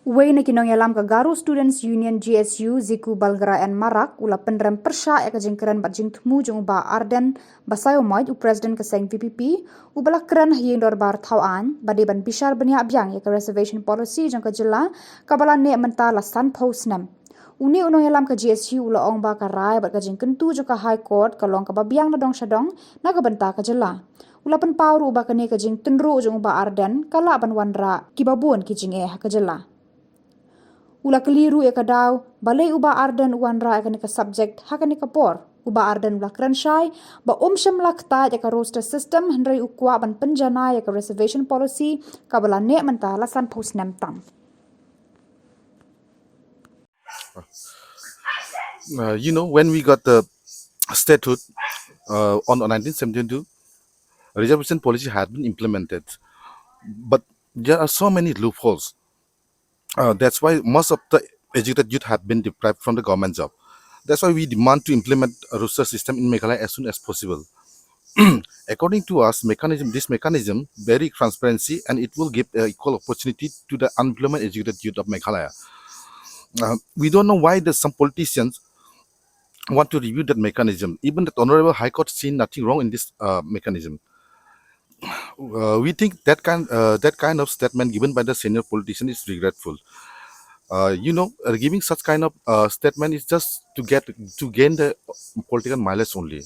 Uwei na nongialam ka Garo Students Union GSU Zikku Balgra N Marak ula Pynrem pyrshah ka jingkren jingthmu jong Bah Ardent M Basaiawmoit u President ka seng VPP u bala kren Iingdorbar Thaw Ain badiban bishar bniah biang ka Reservation Policy jong ka Jylla kabala ne mynta pynpaw snem. Uni nongialam ka GSU ula ong ba ka rai bat ka jingkyntu jong ka High Court ka long kaba biang nadong shadong na ka bynta ka Jylla. Ula pynpaw ru ba ka ne ka jingtynruh jong Bah Ardent kala ban wanrah ki babun ki jingeh ka Jylla. Ula keliru ya kadau balai Bah Ardent wanrah akan ka subject hakan ka por Bah Ardent ula kren syai ba syam lakta ya ka roster system hendrai ukwa ban penjana ya ka reservation policy kabala ne mynta pynpaw snem tam. When we got the statute on 1972, reservation policy had been implemented, but there are so many loopholes. That's why most of the educated youth have been deprived from the government job. That's why we demand to implement a roster system in Meghalaya as soon as possible. According to us, this mechanism very transparency and it will give equal opportunity to the unemployment educated youth of Meghalaya. We don't know why some politicians want to review that mechanism. Even the Honorable High Court seen nothing wrong in this mechanism. We think that kind of statement given by the senior politician is regretful. Giving such kind of statement is just to gain the political mileage only.